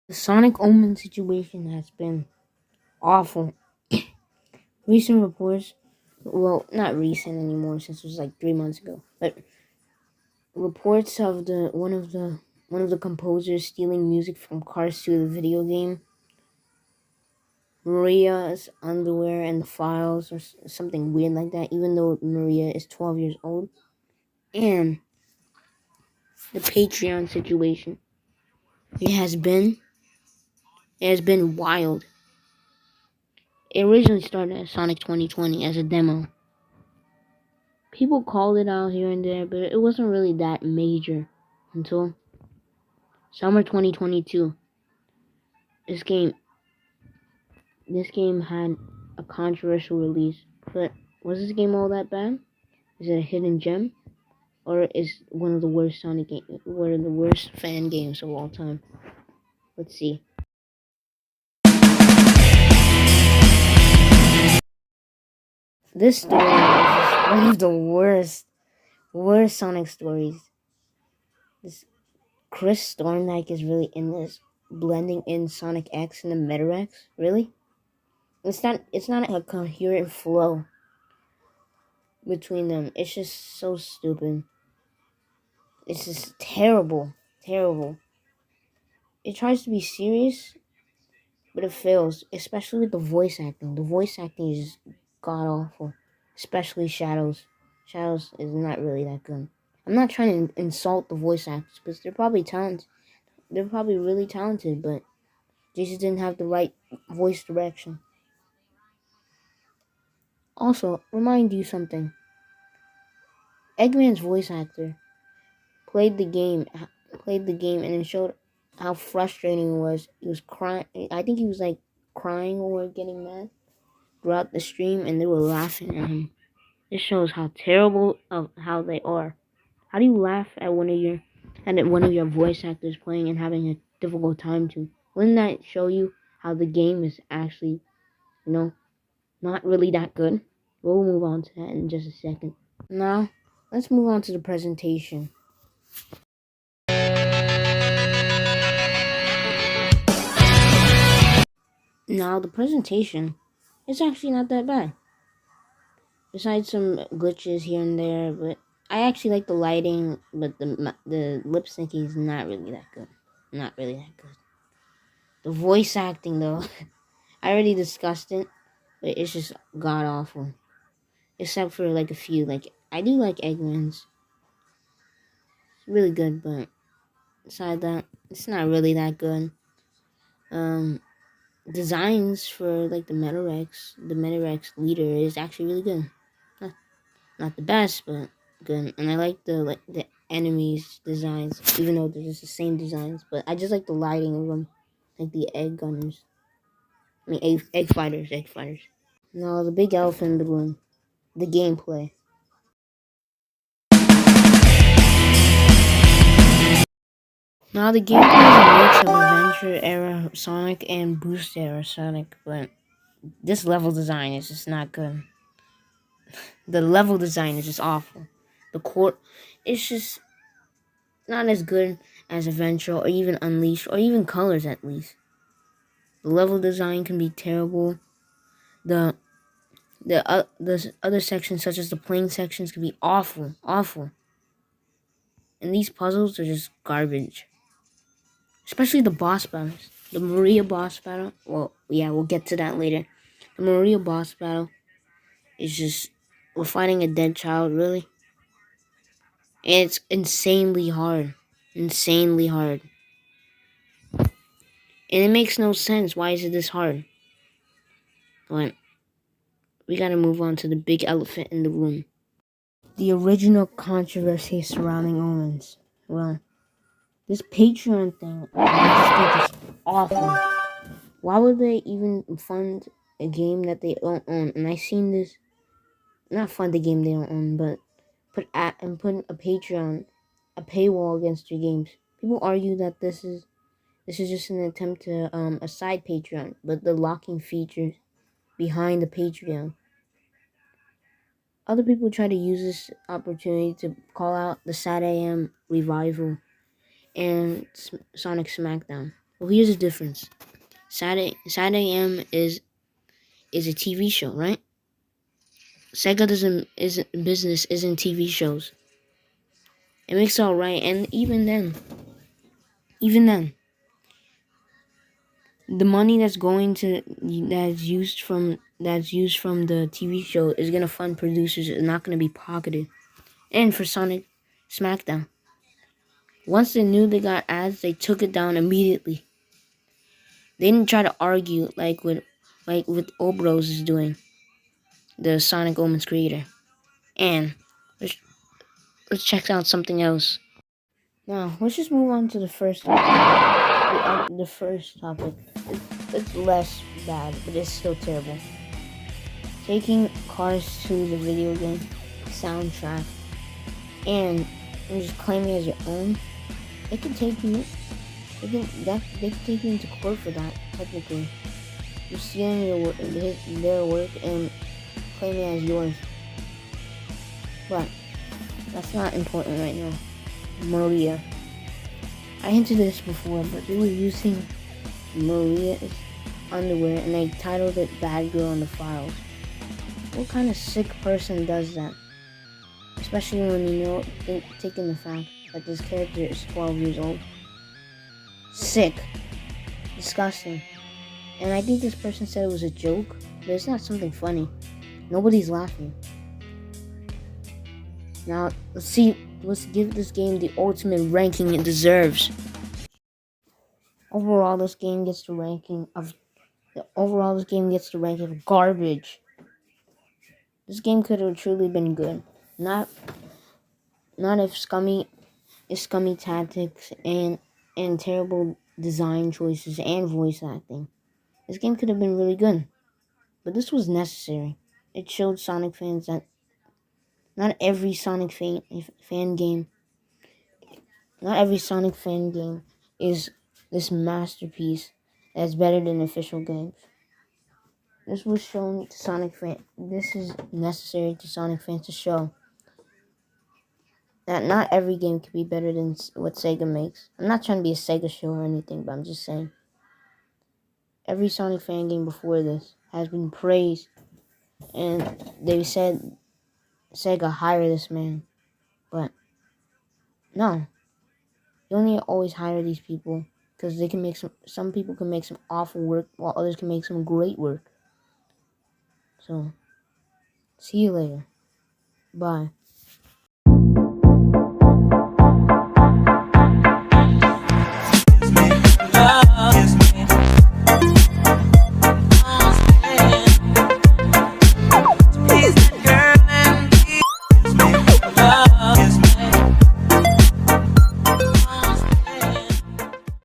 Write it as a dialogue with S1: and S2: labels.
S1: The Sonic Omen situation has been awful. Recent reports, well, not recent anymore since it was like 3 months ago, but reports of one of the composers stealing music from Cars 2, the video game, Maria's underwear and the files, or something weird like that. Even though Maria is 12 years old, and the Patreon situation, it has been it has been wild. It originally started as Sonic 2020 as a demo. People called it out here and there, but it wasn't really that major until summer 2022. This game this game had a controversial release. But was this game all that bad? Is it a hidden gem? Or is one of the worst one of the worst fan games of all time? Let's see. This story is just one of the worst Sonic stories. This Chris Thorndike is really in this, blending in Sonic X and the Meta X. Really? It's not a coherent flow between them. It's just so stupid. It's just terrible. Terrible. It tries to be serious, but it fails, especially with the voice acting. The voice acting is god awful. Especially Shadows. Shadows is not really that good. I'm not trying to insult the voice actors because they're probably talented. They're probably really talented, but they just didn't have the right voice direction. Also, remind you something. Eggman's voice actor played the game, and it showed how frustrating it was. He was crying. I think he was like crying or getting mad throughout the stream, and they were laughing at him. This shows how terrible of how they are. How do you laugh at one of your voice actors playing and having a difficult time to? Wouldn't that show you how the game is actually, you know, not really that good? We'll move on to that in just a second. Now, let's move on to the presentation. Now, the presentation is actually not that bad. Besides some glitches here and there, but I actually like the lighting, but the lip syncing is not really that good. Not really that good. The voice acting, though, I already discussed it, but it's just god awful. Except for like a few, like I do like Eggman's. It's really good, but beside that, it's not really that good. Um, Designs for like the Metarex leader is actually really good. Not, not the best, but good. And I like the enemies designs, even though they're just the same designs. But I just like the lighting of them, like the egg gunners. I mean, egg fighters, egg fighters. No, the big elephant in the room. The gameplay. Now the gameplay is a mix of adventure era Sonic and boost era Sonic, but this level design is just not good. The level design is just awful. The court, it's just not as good as Adventure or even Unleashed or even Colors at least. The level design can be terrible. The other sections such as the playing sections can be awful, awful. And these puzzles are just garbage. Especially the boss battles. The Maria boss battle. Well, yeah, we'll get to that later. The Maria boss battle is just, we're fighting a dead child, really. And it's insanely hard. Insanely hard. And it makes no sense. Why is it this hard? But we gotta move on to the big elephant in the room. The original controversy surrounding Omens. Well, this Patreon thing, I just think it's awful. Why would they even fund a game that they don't own? And I seen this, not fund the game they don't own, but put a Patreon, a paywall against your games. People argue that this is just an attempt to a side Patreon, but the locking features behind the Patreon. Other people try to use this opportunity to call out the Sad AM revival and Sonic Smackdown. Well, here's the difference. Saturday M is a TV show, right? Sega isn't business isn't TV shows. It makes it all right, and even then, the money that's used from the TV show is gonna fund producers. It's not gonna be pocketed. And for Sonic SmackDown, once they knew they got ads, they took it down immediately. They didn't try to argue like with Obros is doing, the Sonic Omens creator. And let's check out something else. Now let's just move on to the first topic. The first topic. It's less bad, but it's still terrible. Taking Cars to the video game soundtrack and just claiming it as your own. It can take you. They can take you into court for that. Technically, you're stealing their work and claiming it as yours. But that's not important right now. Maria. I hinted this before, but they were using Maria's underwear and they titled it "Bad Girl in the Files." What kind of sick person does that? Especially when you know, taking the fact that this character is 12 years old. Sick. Disgusting. And I think this person said it was a joke, but it's not something funny. Nobody's laughing. Now, let's give this game the ultimate ranking it deserves. Overall, this game gets the ranking of garbage. This game could have truly been good. Not if scummy tactics and terrible design choices and voice acting. This game could have been really good. But this was necessary. It showed Sonic fans that not every Sonic fan game is this masterpiece that's better than official games. This was shown to Sonic fans. This is necessary to Sonic fans to show that not every game can be better than what Sega makes. I'm not trying to be a Sega show or anything, but I'm just saying. Every Sonic fan game before this has been praised, and they said Sega hire this man, but no. You only always hire these people because they can make some people can make some awful work while others can make some great work. So, see you later. Bye.